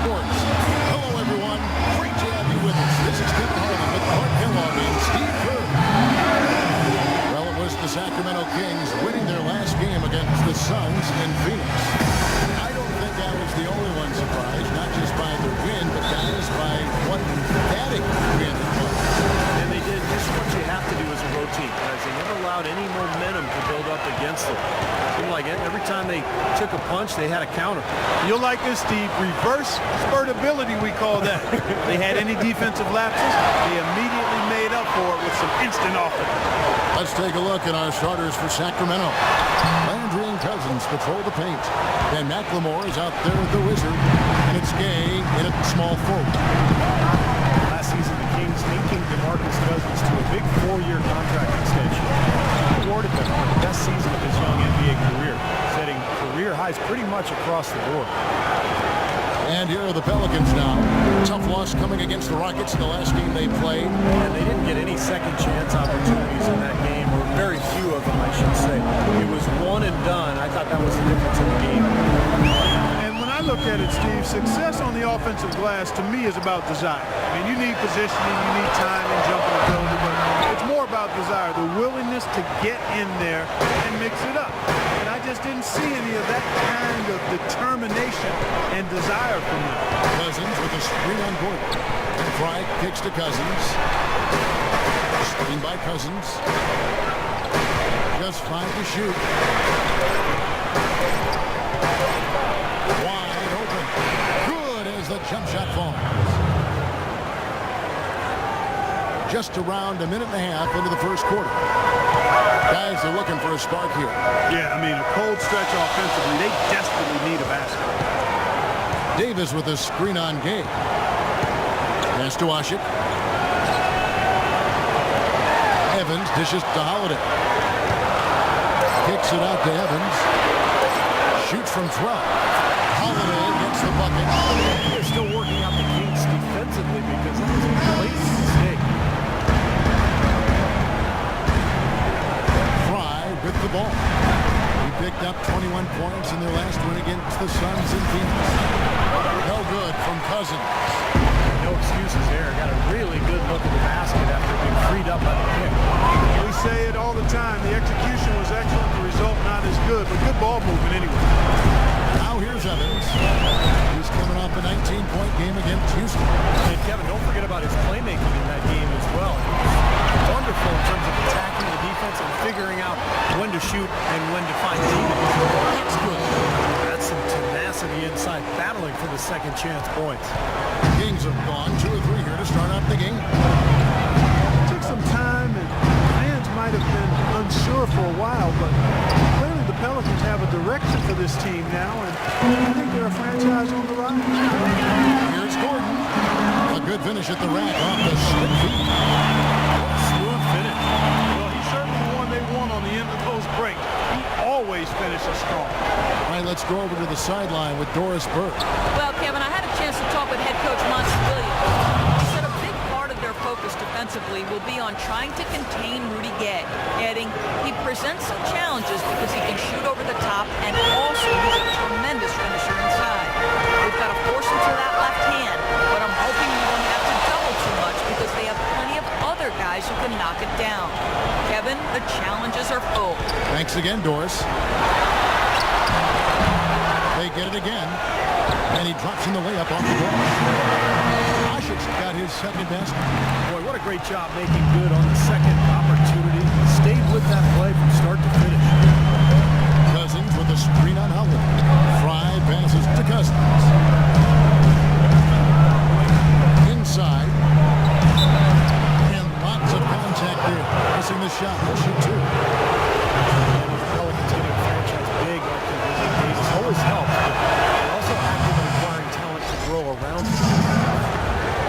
Sports. Hello, everyone. Great to have you with us. This is Kevin Harlan with Clark Kellogg and Steve Kerr. Well, it was the Sacramento Kings winning their last game against the Suns in Phoenix. I don't think I was the only one surprised, not just by the win, but guys by what emphatic win it was. And they did just what you have to do as a road team, guys. They never allowed any momentum to build up against them. It seemed like every time they took a punch, they had a counter. You'll like this, Steve. Reverse spurtability, we call that. They had any defensive lapses, they immediately made up for it with some instant offense. Let's take a look at our starters for Sacramento. Landry and Cousins patrol the paint. And McLemore is out there with the Wizard. And it's Gay in at small forward. Last season, the Kings linking DeMarcus Cousins to a big 4-year contract extension. Awarded him the best season of his young NBA career, setting career highs pretty much across the board. And here are the Pelicans now. Tough loss coming against the Rockets in the last game they played. And they didn't get any second chance opportunities in that game, or very few of them, I should say. It was one and done. I thought that was the difference in the game. And when I look at it, Steve, success on the offensive glass to me is about desire. I mean, you need positioning, you need time and jumping the building, but it's more about desire, the willingness to get in there and mix it up. And I just didn't see any of that kind of determination and desire from them. Cousins with a screen on Gordon. Fry kicks to Cousins. Screen by Cousins. Just 5 to shoot. Wide open. Good as the jump shot falls. Just around a minute and a half into the first quarter. Guys are looking for a spark here. Yeah, I mean, a cold stretch offensively. They desperately need a basket. Davis with a screen on Gay. Pass to Ashik. Evans dishes to Holiday. Kicks it out to Evans. Shoots from 12. Holiday gets the bucket. They're still working out the Kings defensively because that was a blatant mistake. Fry with the ball. He picked up 21 points in their last win against the Suns in Phoenix. No good from Cousins. No excuses there. Got a really good look at the basket after being freed up by the pick. We say it all the time. The execution was excellent. The result not as good, but good ball movement anyway. Now here's Evans. He's coming off a 19-point game against Houston. And Kevin, don't forget about his playmaking in that game as well. He was wonderful in terms of attacking the defense and figuring out when to shoot and when to find teammates. That's good. That's some tenacity inside, battling for the second chance points. Kings have gone 2 or 3 here to start out the game. It took some time, and fans might have been unsure for a while, but clearly the Pelicans have a direction for this team now, and I think they're a franchise on the rise. Here's Gordon. A good finish at the rack off the stick feet. Smooth finish. Well, he's certainly the one they want on the end of those breaks. He always finishes strong. All right, let's go over to the sideline with Doris Burke. Well, Kevin, I had a chance to talk with head coach Monty Williams. He said a big part of their focus defensively will be on trying to contain Rudy Gay, adding he presents some challenges because he can shoot over the top and also he's a tremendous finisher inside. They've got to force him to that left hand, but I'm hoping we won't have to double too much because they have plenty of other guys who can knock it down. Kevin, the challenges are full. Thanks again, Doris. They get it again, and he drops in the layup off the ball. Ashik's got his second basket. Boy, what a great job making good on the second opportunity. Stayed with that play from start to finish. Cousins with a screen on Howard. Fry passes to Cousins. Inside. And lots of contact there. Missing the shot. He'll shoot 2. Pelicans getting a franchise big like this always helps, but they're also active in acquiring talent to grow around them.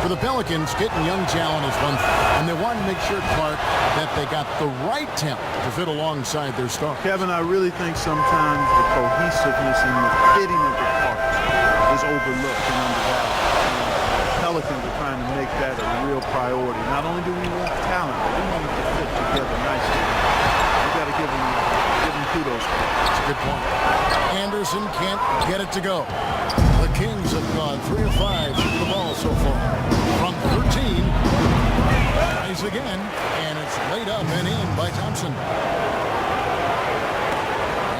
For the Pelicans, getting young talent is one thing, and they want to make sure, Clark, that they got the right talent to fit alongside their star. Kevin, I really think sometimes the cohesiveness and the fitting of the parts is overlooked and undervalued. Pelicans are trying to make that a real priority. Not only do we want talent, but we want it to fit together nicely. We got to give them kudos. That's a good point. Anderson can't get it to go. The Kings have gone 3 of 5 shooting the ball so far. From 13, tries again, and it's laid up and in by Thompson.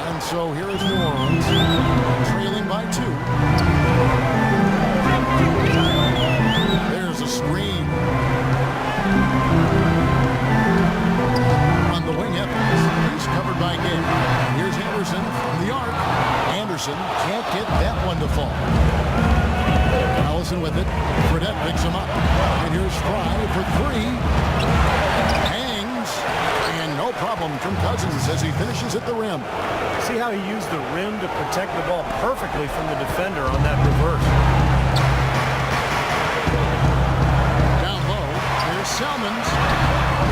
And so here is New Orleans, trailing by 2. There's a screen. On the wing, Evans. He's covered by Gay. Here's Anderson from the arc. Anderson can't get that one to fall. Allison with it. Fredette picks him up. And here's Fry for 3. Hangs. And no problem from Cousins as he finishes at the rim. See how he used the rim to protect the ball perfectly from the defender on that reverse. Down low, here's Salmons.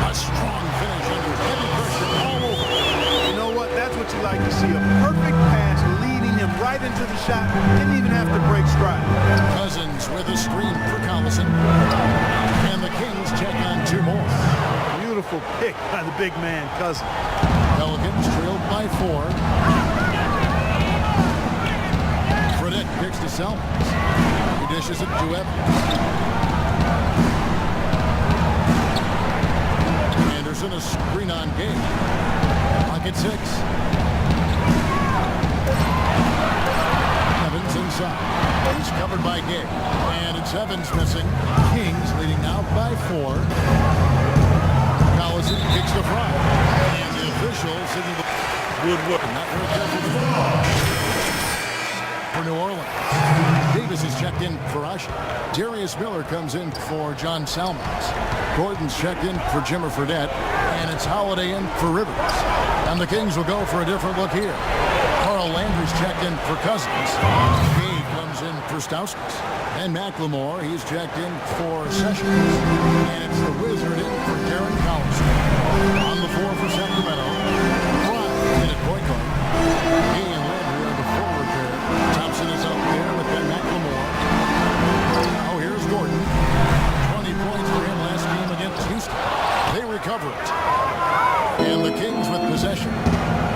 A strong finish under heavy pressure all over. You know what? That's what you like to see. A perfect pass leading him right into the shot. Didn't even have to break stride. Cousins with a screen for Collison. And the Kings check on 2 more. Beautiful pick by the big man, Cousins. Pelicans trailed by 4. Fredette kicks to Salmons. He dishes it to Evans. Anderson a screen on Gay. Clock at 6. Evans inside. He's covered by Gay. And it's Evans missing. Kings leading now by 4. Collison kicks to Fry. And the officials signal the woodwork. Not very careful for New Orleans. Davis is checked in for Usher. Darius Miller comes in for John Salmons. Gordon's checked in for Jimmer Fredette. And it's Holiday in for Rivers. And the Kings will go for a different look here. Carl Landry's checked in for Cousins. Gay comes in for Stauskas. And McLemore, he's checked in for Sessions. And it's the Wizard in for Darren Collison. On the floor for Sacramento. Fry in at point guard. Gay and Landry on the forward pair. Thompson is up there with Ben McLemore. Now here's Gordon. 20 points for him last game against Houston. They recover it. And the Kings with possession.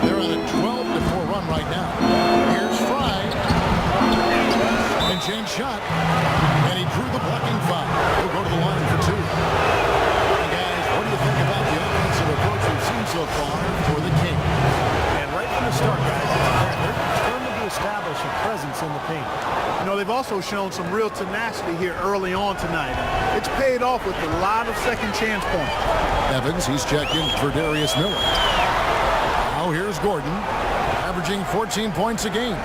They're on a 12-4 run right now. Here's Fry. And change shot. And he drew the blocking foul. He'll go to the line for 2. And guys, what do you think about the offensive approach we've seen so far for the Kings? And right from the start, guys, they're determined to establish a presence in the paint. You know, they've also shown some real tenacity here early on tonight. It's paid off with a lot of second chance points. Evans, he's checked in for Darius Miller. Now here's Gordon, averaging 14 points a game.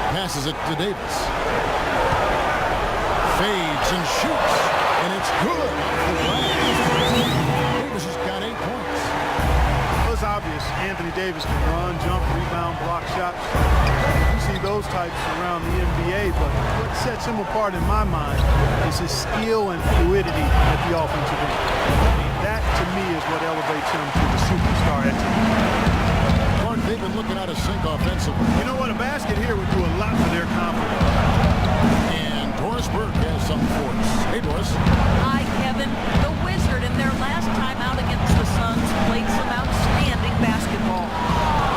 Passes it to Davis. Fades and shoots, and it's good. Davis has got 8 points. Well, it's obvious Anthony Davis can run, jump, rebound, block shots. You see those types around the NBA, but what sets him apart in my mind is his skill and fluidity at the offensive end. That, to me, is what elevates him to the superstar at times. They've been looking out of sync offensively. You know what? A basket here would do a lot for their confidence. And Doris Burke has something for us. Hey, Doris. Hi, Kevin. The Wizard, in their last time out against the Suns, played some outstanding basketball.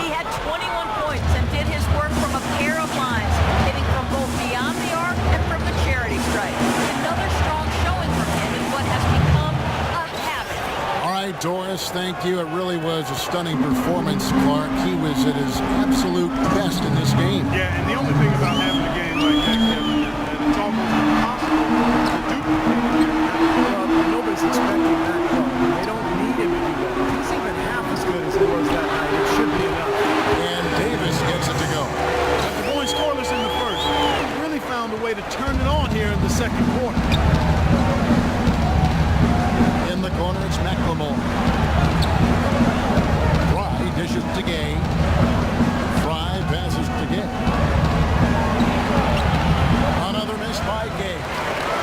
He had 21 points and did his work from a pair of lines, hitting from both beyond the arc and from the charity stripe. Another strong showing from him in what has become a habit. All right, Doris, thank you. It really was a stunning performance, Clark. He was at his absolute best in this game. Yeah, and the only thing about having a game like that, Kevin, is that it's almost impossible to duplicate. Well, nobody's expecting that. They don't need him to do that. He's even half as good as he was that night. It should be enough. And Davis gets it to go. After going scoreless in the first, he really found a way to turn it on here in the second quarter. In the corner, it's McLemore. Fry dishes to Gay. Fry passes to Gay. Another miss by Gay.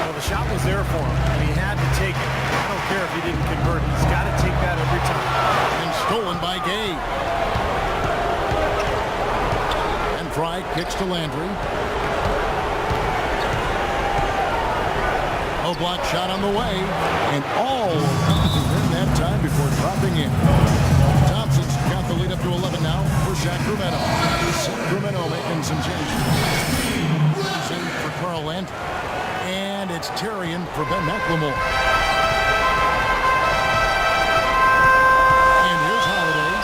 Well, the shot was there for him, and he had to take it. I don't care if he didn't convert. He's got to take that every time. And stolen by Gay. And Fry kicks to Landry. No block shot on the way. And all in that time before dropping in. Thompson's got the lead up to 11 now for Sacramento. and some change. He's in for Carl Landry. And it's Terry in for Ben McLemore. And here's Holiday.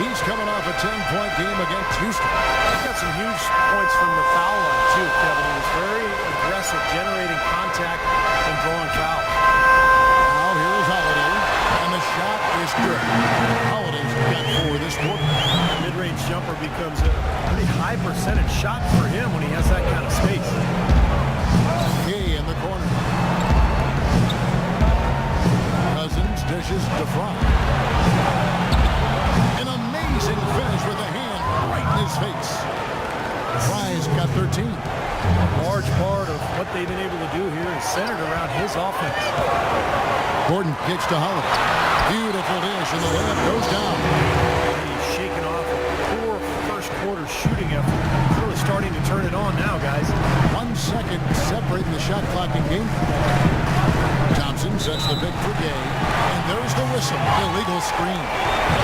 He's coming off a 10-point game against Houston. He's got some huge points from the foul line, too, Kevin. He was very aggressive, generating contact and drawing fouls. Now here's Holiday. And the shot is good. Holiday's got 4 this quarter. Mid-range jumper becomes a pretty high percentage shot for him when he has that kind of space. Kay in the corner. Cousins dishes to Fry. An amazing finish with a hand right in his face. Fry's got 13. A large part of what they've been able to do here is centered around his offense. Gordon kicks to Holiday. Beautiful dish, and the layup goes down. He's shaking off a poor first quarter shooting effort. He's really starting to turn it on now, guys. 1 second separating the shot clock in game. Thompson sets the pick for Gay, and there's the whistle. Illegal screen.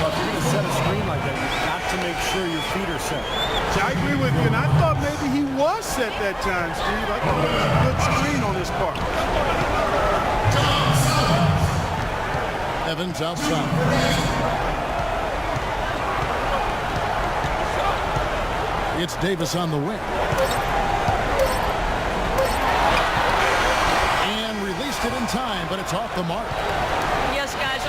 Well, if you're going to set a screen like that, you've got to make sure your feet are set. I agree with you, and I thought maybe he was set that time, Steve. I thought it was a good screen on his part. Evans outside. It's Davis on the wing. And released it in time, but it's off the mark. Yes, guys.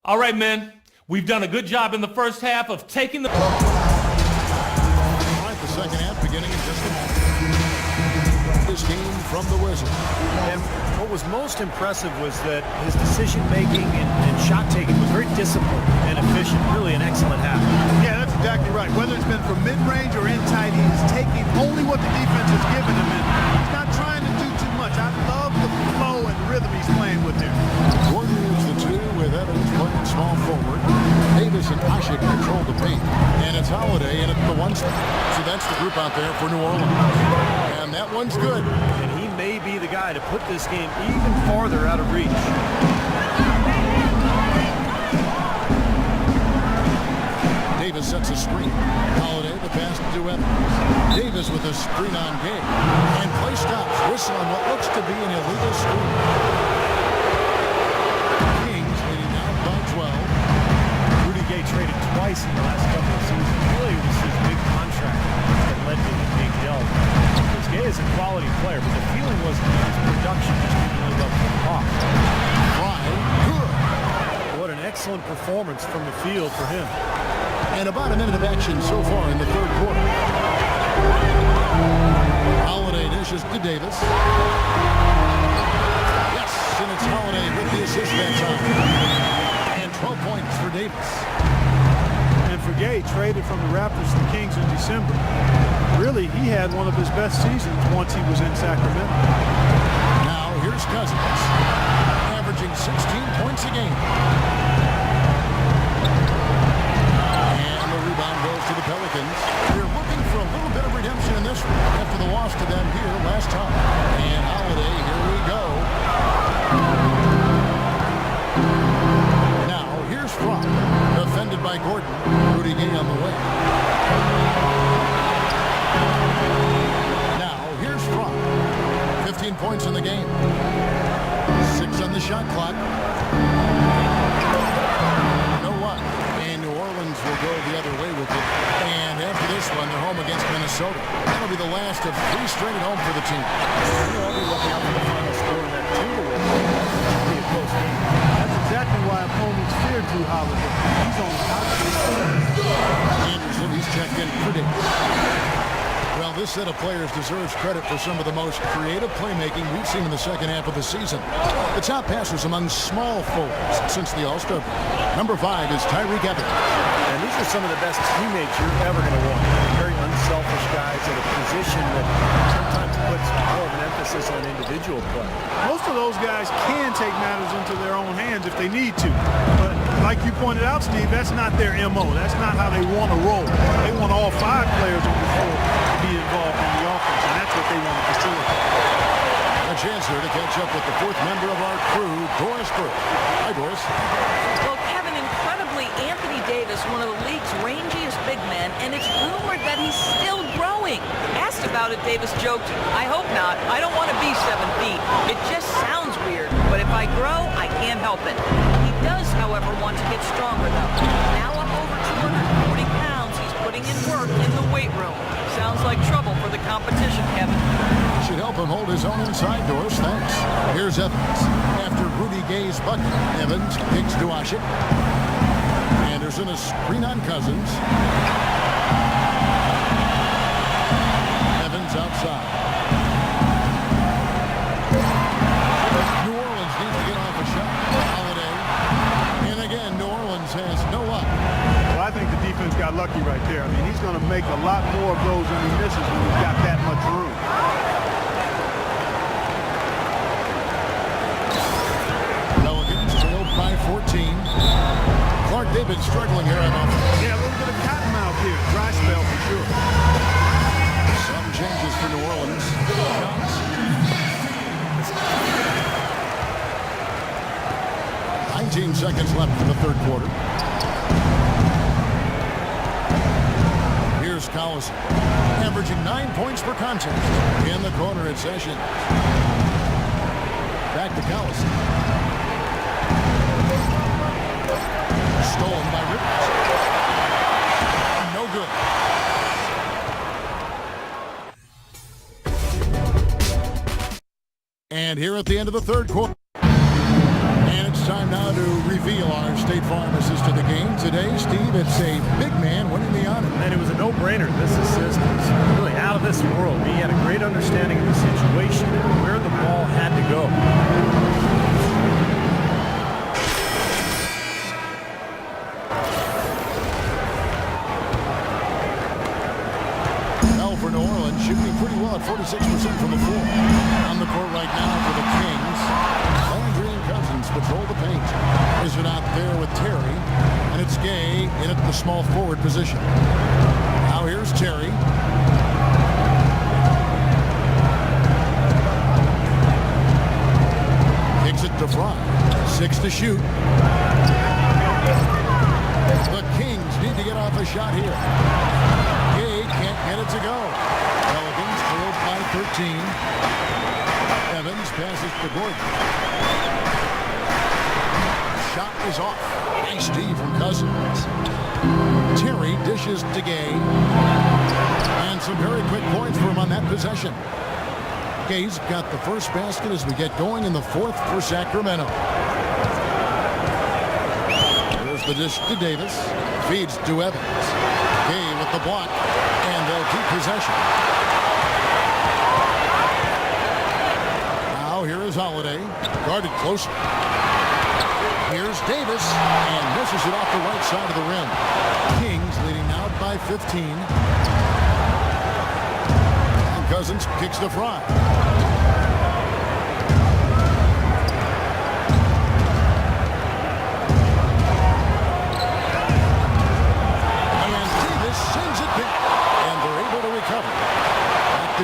All right, men. We've done a good job in the first half of taking the... All right, the second half beginning in just a moment. This game from the Wizards. And what was most impressive was that his decision-making and shot-taking was very disciplined and efficient. Really an excellent half. Yeah, that's exactly right. Whether it's been from mid-range or in tight, he's taking only what the defense has given him. And he's not trying to do too much. I love the flow and rhythm he's playing with there. Gordon is the 2 with Evans playing small forward. Davis and Ashik control the paint. And it's Holiday in at the 1 spot. So that's the group out there for New Orleans. And that one's good. And he may be the guy to put this game even farther out of reach. Davis sets a screen. Holiday the pass to Evans. Davis with a screen on Gay. And play stops. Whistle on what looks to be an illegal screen. Kings leading now by 12. Rudy Gay traded twice in the last couple of seasons. Really, it was his big contract that led to the big deal. Because Gay is a quality player, but the feeling was his production just didn't live up to the cost. Fry, good. What an excellent performance from the field for him. And about a minute of action so far in the third quarter. Holiday dishes to Davis. Yes, and it's Holiday with the assist that time. And 12 points for Davis. And for Gay, traded from the Raptors to the Kings in December. Really, he had one of his best seasons once he was in Sacramento. Now here's Cousins, averaging 16 points a game. And the rebound goes to the Pelicans. They're looking for a little bit of redemption in this one after the loss to them here last time. And Holiday, here we go. Now here's Fry, defended by Gordon. Rudy Gay on the way. Now here's Fry. 15 points in the game. 6 on the shot clock. You know what? And New Orleans will go the other way with it. And after this one, they're home against Minnesota. That'll be the last of 3 straight at home for the team. I'll be looking out for the final score in that 2-1. It'll be a close game. That's exactly why opponents fear Drew Holiday. He's on top of his game. Anderson, he's checked in for Davis. Well, this set of players deserves credit for some of the most creative playmaking we've seen in the second half of the season. The top passers among small forwards since the All-Star break. Number 5 is Tyreke Evans. And these are some of the best teammates you're ever going to want. Very unselfish guys in a position that sometimes puts more of an emphasis on individual play. Most of those guys can take matters into their own hands if they need to. But like you pointed out, Steve, that's not their MO. That's not how they want to roll. They want all 5 players on the floor to be involved in the offense, and that's what they want to facilitate. A chance here to catch up with the 4th member of our crew, Doris Burke. Hi, Doris. Well, Kevin, in and it's rumored that he's still growing. Asked about it, Davis joked, "I hope not. I don't want to be 7 feet. It just sounds weird, but if I grow, I can't help it." He does, however, want to get stronger, though. Now up over 240 pounds, he's putting in work in the weight room. Sounds like trouble for the competition, Kevin. Should help him hold his own inside doors. Thanks. Here's Evans. After Rudy Gay's bucket, Evans kicks to Washington. Anderson a screen on Cousins. Evans outside. New Orleans needs to get off a shot. Holiday. And again, New Orleans has no luck. Well, I think the defense got lucky right there. I mean, he's going to make a lot more of those when he misses when he's got that much room. Pelicans trailed by 14. Clark, they've been struggling here on offense. Yeah, a little bit of cotton mouth here. Dry spell for sure. Some changes for New Orleans. 19 seconds left in the third quarter. Here's Collison, averaging 9 points per contest. In the corner at Sessions. Back to Collison. Stolen by Rivers. No good. And here at the end of the third quarter. And it's time now to reveal our State Farm assist to the game. Today, Steve, it's a big man winning the honor. And it was a no-brainer. This assist was really out of this world. He had a great understanding of the situation and where the ball had to go. For New Orleans, shooting pretty well at 46% from the floor. On the court right now for the Kings. Landry and Cousins patrol the paint. Is it out there with Terry, and it's Gay in at the small forward position. Now here's Terry. Kicks it to Fry. 6 to shoot. The Kings need to get off a shot here. Can't get it to go. Pelicans trailed by 13. Evans passes to Gordon. Shot is off. Nice D from Cousins. Terry dishes to Gay. And some very quick points for him on that possession. Gay's got the first basket as we get going in the fourth for Sacramento. There's the dish to Davis. Feeds to Evans. Gay with the block. And they'll keep possession. Now here is Holiday. Guarded closely. Here's Davis. And misses it off the right side of the rim. Kings leading out by 15. And Cousins kicks to Fry.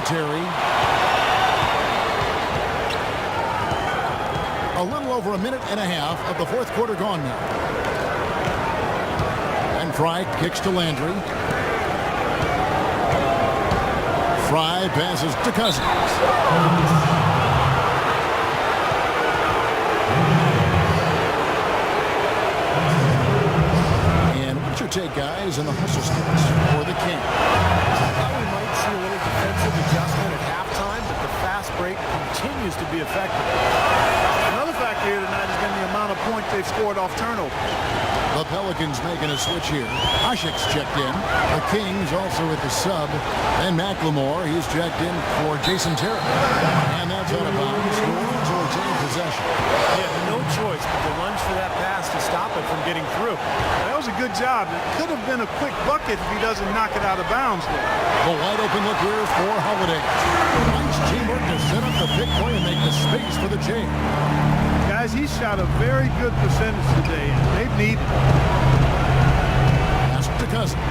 Terry. A little over a minute and a half of the fourth quarter gone now. And Fry kicks to Landry. Fry passes to Cousins. And what's your take, guys, in the hustle splits for the Kings? We might see a little defensive adjustment at halftime, but the fast break continues to be effective. Another factor here tonight has been the amount of points they've scored off turnover. The Pelicans making a switch here. Ashik's checked in. The Kings also with the sub. And McLemore, he's checked in for Jason Terry. And that's out of bounds. New Orleans will retain possession. He had no choice but to lunge for that pass to stop it from getting through. That was a good job. It could have been a quick bucket if he doesn't knock it out of bounds there. The wide open look here for Holiday. Nice teamwork to set up the pick play and make the space for the chain. Guys, he shot a very good percentage today. They've needed it. Pass to Cousins.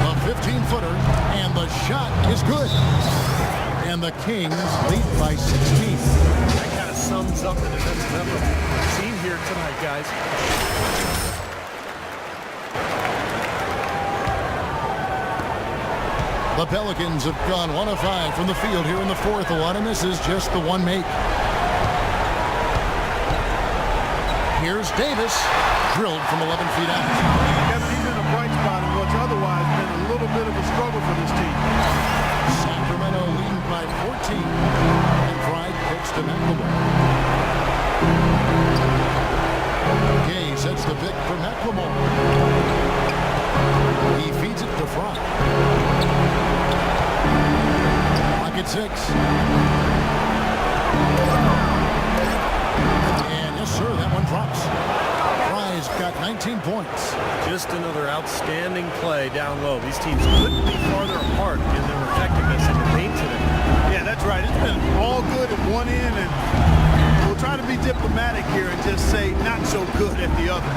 A 15-footer, and the shot is good. And the Kings lead by 16. That kind of sums up the defensive effort we've seen here tonight, guys. The Pelicans have gone 1 of 5 from the field here in the fourth one, and this is just the one make. Here's Davis, drilled from 11 feet out. Kevin, he's in a bright spot in what's otherwise been a little bit of a struggle for this team. Sacramento leading by 14. And Pride pitch to McLemore. Gay sets the pick for McLemore. He feeds it to Fry. Clock at 6. And yes, sir, that one drops. Fry's got 19 points. Just another outstanding play down low. These teams couldn't be farther apart in their effectiveness in the paint today. Yeah, that's right. It's been all good at one end, and we'll try to be diplomatic here and just say not so good at the other.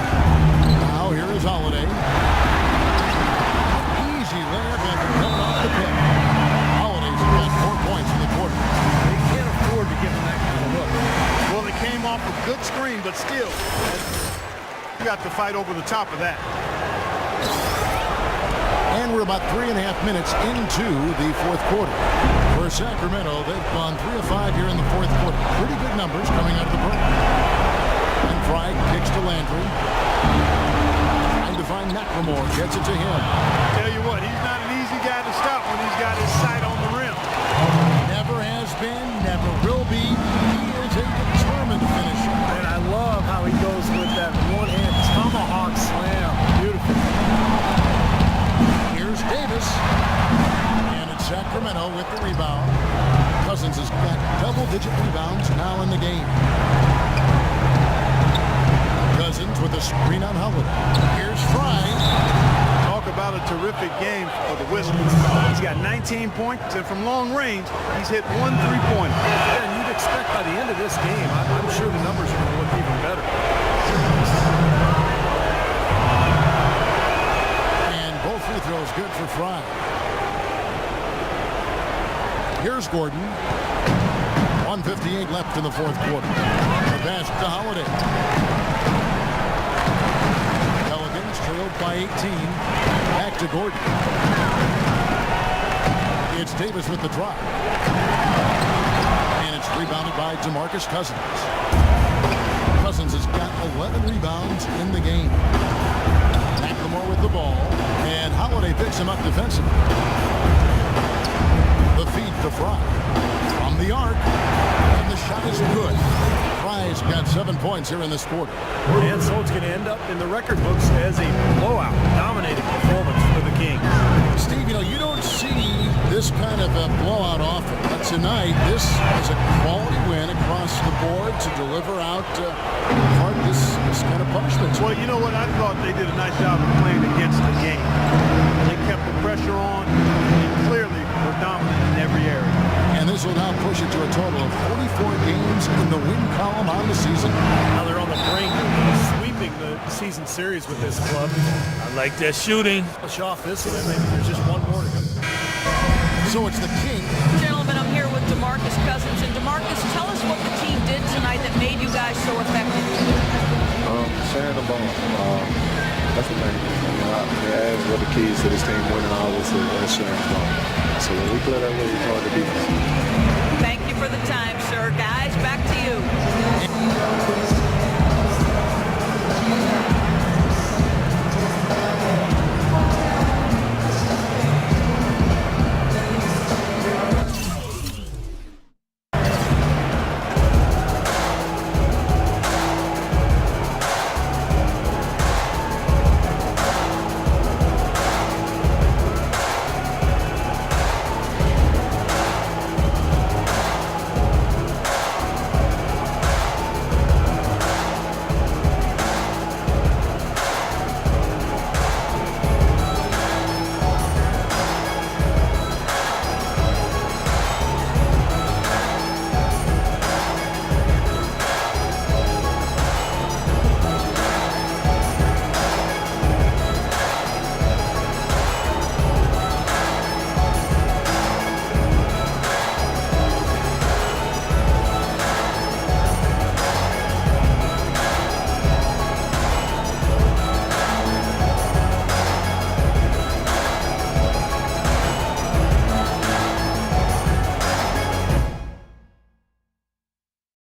Now here is Holiday. Easy layup after coming off the pick. Holiday's got 4 points in the quarter. They can't afford to give them that kind of look. Well, it came off a good screen, but still, you got to fight over the top of that. And we're about 3.5 minutes into the fourth quarter. For Sacramento, they've gone 3 of 5 here in the fourth quarter. Pretty good numbers coming out of the break. And Fry kicks to Landry. Trying to find McLemore. Gets it to him. Tell you what, he's not an easy guy to stop when he's got his sight on the rim. Never has been, never will be. He is a determined finisher. And I love how he goes with that one-hand tomahawk slam. Beautiful. Here's Davis. And it's Sacramento with the rebound. Cousins has got double-digit rebounds now in the game. Cousins with a screen on Holiday. Here's Fry. Talk about a terrific game for the Wizards. He's got 19 points, and from long range, he's hit 1 3-pointer. Yeah, and you'd expect by the end of this game, I'm sure the numbers are going to look even better. And both free throws good for Fry. Here's Gordon. 1:58 left in the fourth quarter. The pass to Holiday. Pelicans trailed by 18. Back to Gordon. It's Davis with the drop. And it's rebounded by DeMarcus Cousins. Cousins has got 11 rebounds in the game. McLemore with the ball. And Holiday picks him up defensively. The feed to Fry. From the arc. And the shot is good. Fry's got 7 points here in this quarter. And so it's going to end up in the record books as a blowout, dominating performance for the Kings. Steve, you don't see this kind of a blowout often. But tonight, this is a quality win across the board to deliver out this kind of punishment. Well, you know what? I thought they did a nice job of playing against the game. They kept the pressure on, and clearly were dominant in every area. And this will now push it to a total of 44 games in the win column on the season. Now they're on the brink of sweeping the season series with this club. I like that shooting. Push off this one. Maybe there's just one more to go. So it's the King. Gentlemen, I'm here with DeMarcus Cousins. And DeMarcus, tell us what the team did tonight that made you guys so effective. Sharing the ball. That's the main thing. As what the keys to this team winning always is sharing the ball. So when we play that way, it's hard to beat us. Thank you for the time, sir. Guys, back to you.